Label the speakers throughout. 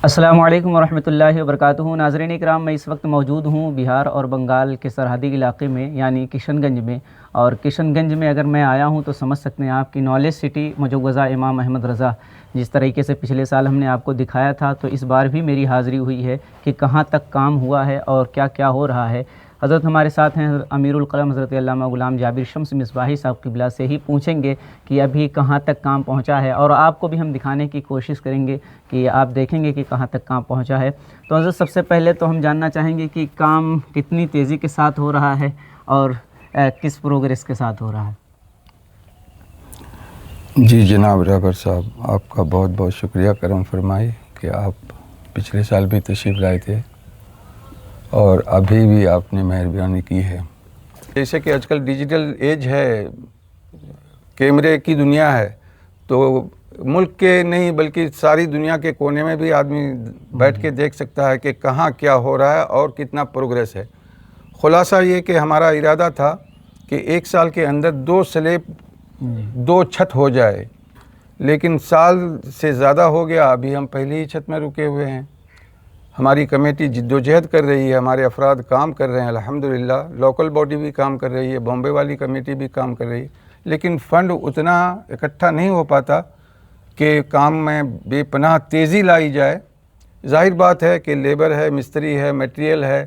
Speaker 1: السلام علیکم ورحمۃ اللہ وبرکاتہ۔ ناظرین اکرام، میں اس وقت موجود ہوں بہار اور بنگال کے سرحدی علاقے میں یعنی کشن گنج میں، اور کشن گنج میں اگر میں آیا ہوں تو سمجھ سکتے ہیں آپ کی نالج سٹی مجوزہ امام احمد رضا، جس طریقے سے پچھلے سال ہم نے آپ کو دکھایا تھا، تو اس بار بھی میری حاضری ہوئی ہے کہ کہاں تک کام ہوا ہے اور کیا کیا ہو رہا ہے۔ حضرت ہمارے ساتھ ہیں امیر القلم حضرت علامہ غلام جابر شمس مصباحی صاحب قبلہ، سے ہی پوچھیں گے کہ ابھی کہاں تک کام پہنچا ہے، اور آپ کو بھی ہم دکھانے کی کوشش کریں گے کہ آپ دیکھیں گے کہ کہاں تک کام پہنچا ہے۔ تو حضرت سب سے پہلے تو ہم جاننا چاہیں گے کہ کام کتنی تیزی کے ساتھ ہو رہا ہے اور کس پروگریس کے ساتھ ہو رہا ہے۔
Speaker 2: جی جناب رہبر صاحب، آپ کا بہت بہت شکریہ کرم فرمائی کہ آپ پچھلے سال بھی تشریف لائے تھے اور ابھی بھی آپ نے مہربانی کی ہے۔ جیسے کہ آج کل ڈیجیٹل ایج ہے، کیمرے کی دنیا ہے، تو ملک کے نہیں بلکہ ساری دنیا کے کونے میں بھی آدمی بیٹھ کے دیکھ سکتا ہے کہ کہاں کیا ہو رہا ہے اور کتنا پروگریس ہے۔ خلاصہ یہ کہ ہمارا ارادہ تھا کہ 1 سال کے اندر 2 سلیب 2 چھت ہو جائے، لیکن سال سے زیادہ ہو گیا، ابھی ہم پہلی ہی چھت میں رکے ہوئے ہیں۔ ہماری کمیٹی جدوجہد کر رہی ہے، ہمارے افراد کام کر رہے ہیں الحمدللہ، لوکل باڈی بھی کام کر رہی ہے، بامبے والی کمیٹی بھی کام کر رہی ہے، لیکن فنڈ اتنا اکٹھا نہیں ہو پاتا کہ کام میں بے پناہ تیزی لائی جائے۔ ظاہر بات ہے کہ لیبر ہے، مستری ہے، میٹیریل ہے،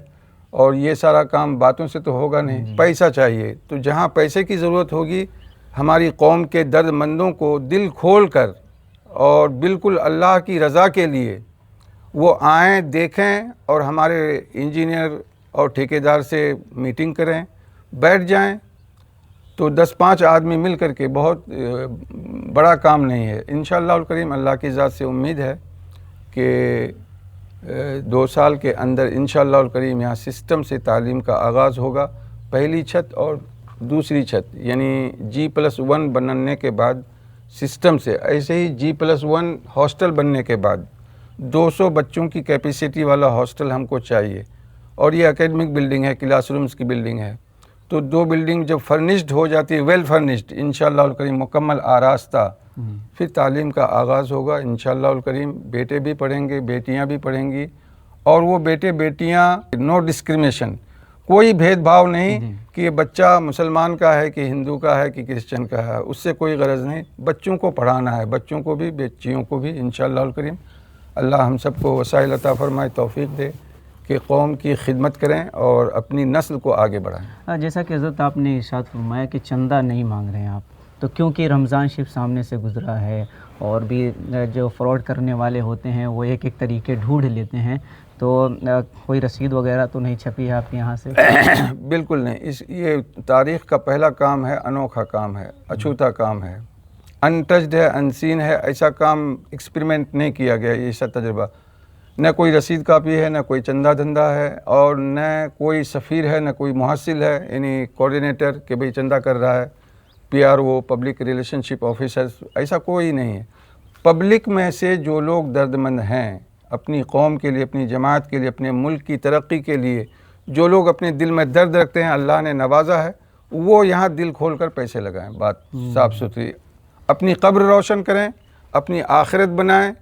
Speaker 2: اور یہ سارا کام باتوں سے تو ہوگا نہیں، پیسہ چاہیے۔ تو جہاں پیسے کی ضرورت ہوگی، ہماری قوم کے درد مندوں کو دل کھول کر اور بالکل اللہ کی رضا کے لیے وہ آئیں، دیکھیں، اور ہمارے انجینئر اور ٹھیکیدار سے میٹنگ کریں، بیٹھ جائیں، تو 10-5 آدمی مل کر کے بہت بڑا کام نہیں ہے۔ انشاءاللہ الکریم اللہ کی ذات سے امید ہے کہ 2 سال کے اندر انشاءاللہ الکریم یہاں سسٹم سے تعلیم کا آغاز ہوگا۔ پہلی چھت اور دوسری چھت یعنی G+1 بننے کے بعد سسٹم سے، ایسے ہی G+1 ہاسٹل بننے کے بعد 200 بچوں کی کیپیسٹی والا ہاسٹل ہم کو چاہیے، اور یہ اکیڈمک بلڈنگ ہے، کلاس رومز کی بلڈنگ ہے۔ تو 2 بلڈنگ جب فرنشڈ ہو جاتی ہے، ویل فرنشڈ، انشاءاللہ الکریم مکمل آراستہ، پھر تعلیم کا آغاز ہوگا انشاءاللہ الکریم۔ بیٹے بھی پڑھیں گے، بیٹیاں بھی پڑھیں گی، اور وہ بیٹے بیٹیاں نو ڈسکریمنیشن، کوئی بھید بھاؤ نہیں کہ یہ بچہ مسلمان کا ہے کہ ہندو کا ہے کہ کرسچن کا ہے، اس سے کوئی غرض نہیں۔ بچوں کو پڑھانا ہے، بچوں کو بھی بچیوں کو بھی انشاءاللہ الکریم۔ اللہ ہم سب کو وسائل عطا فرمائے، توفیق دے کہ قوم کی خدمت کریں اور اپنی نسل کو آگے بڑھائیں۔
Speaker 1: جیسا کہ حضرت آپ نے ارشاد فرمایا کہ چندہ نہیں مانگ رہے ہیں آپ، تو کیونکہ رمضان شریف سامنے سے گزرا ہے اور بھی جو فراڈ کرنے والے ہوتے ہیں وہ ایک طریقے ڈھونڈ لیتے ہیں، تو کوئی رسید وغیرہ تو نہیں چھپی ہے آپ کے یہاں سے؟
Speaker 2: بالکل نہیں، یہ تاریخ کا پہلا کام ہے، انوکھا کام ہے، اچھوتا کام ہے، انٹچڈ ہے، انسین ہے، ایسا کام ایکسپیریمنٹ نہیں کیا گیا، ایسا تجربہ۔ نہ کوئی رسید کاپی ہے، نہ کوئی چندہ دھندہ ہے، اور نہ کوئی سفیر ہے، نہ کوئی محصل ہے یعنی کوآرڈینیٹر کہ بھئی چندہ کر رہا ہے، PRO پبلک ریلیشن شپ آفیسر، ایسا کوئی نہیں ہے۔ پبلک میں سے جو لوگ درد مند ہیں، اپنی قوم کے لیے، اپنی جماعت کے لیے، اپنے ملک کی ترقی کے لیے، جو لوگ اپنے دل میں درد رکھتے ہیں، اللہ نے نوازا ہے، وہ یہاں دل کھول کر پیسے لگائیں، بات صاف ستھری، اپنی قبر روشن کریں، اپنی آخرت بنائیں۔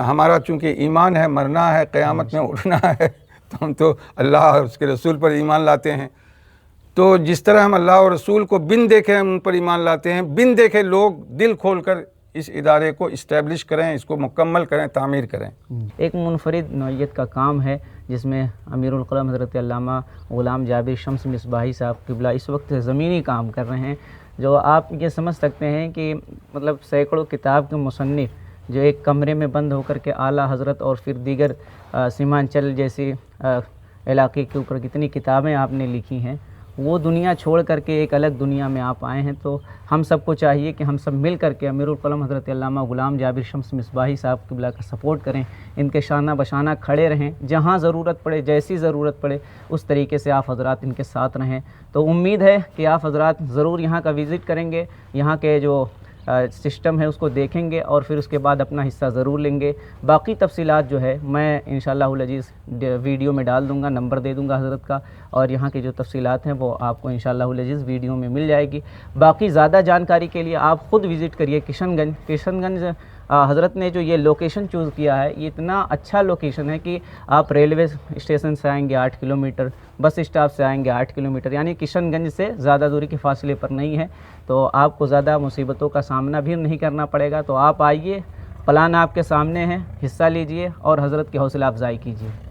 Speaker 2: ہمارا چونکہ ایمان ہے، مرنا ہے، قیامت میں اٹھنا ہے، تو ہم تو اللہ اور اس کے رسول پر ایمان لاتے ہیں۔ تو جس طرح ہم اللہ اور رسول کو بن دیکھے ہم ان پر ایمان لاتے ہیں، بن دیکھے لوگ دل کھول کر اس ادارے کو اسٹیبلش کریں، اس کو مکمل کریں، تعمیر کریں۔
Speaker 1: ایک منفرد نوعیت کا کام ہے جس میں امیر القلم حضرت علامہ غلام جابر شمس مصباحی صاحب قبلہ اس وقت زمینی کام کر رہے ہیں، جو آپ یہ سمجھ سکتے ہیں کہ مطلب سینکڑوں کتاب کے مصنف جو ایک کمرے میں بند ہو کر کے اعلیٰ حضرت اور پھر دیگر سیمانچل جیسی علاقے کے اوپر کتنی کتابیں آپ نے لکھی ہیں، وہ دنیا چھوڑ کر کے ایک الگ دنیا میں آپ آئے ہیں۔ تو ہم سب کو چاہیے کہ ہم سب مل کر کے امیر القلم حضرت علامہ غلام جابر شمس مصباحی صاحب قبلہ کا سپورٹ کریں، ان کے شانہ بشانہ کھڑے رہیں، جہاں ضرورت پڑے، جیسی ضرورت پڑے اس طریقے سے آپ حضرات ان کے ساتھ رہیں۔ تو امید ہے کہ آپ حضرات ضرور یہاں کا وزٹ کریں گے، یہاں کے جو سسٹم ہے اس کو دیکھیں گے، اور پھر اس کے بعد اپنا حصہ ضرور لیں گے۔ باقی تفصیلات جو ہے میں انشاءاللہ العزیز ویڈیو میں ڈال دوں گا، نمبر دے دوں گا حضرت کا، اور یہاں کی جو تفصیلات ہیں وہ آپ کو انشاءاللہ العزیز ویڈیو میں مل جائے گی۔ باقی زیادہ جانکاری کے لیے آپ خود وزٹ کریے کشن گنج حضرت نے جو یہ لوکیشن چوز کیا ہے یہ اتنا اچھا لوکیشن ہے کہ آپ ریلوے اسٹیشن سے آئیں گے 8 کلومیٹر، بس اسٹاپ سے آئیں گے 8 کلومیٹر، یعنی کشن گنج سے زیادہ دوری کے فاصلے پر نہیں ہے، تو آپ کو زیادہ مصیبتوں کا سامنا بھی نہیں کرنا پڑے گا۔ تو آپ آئیے، پلان آپ کے سامنے ہے، حصہ لیجئے اور حضرت کی حوصلہ افزائی کیجیے۔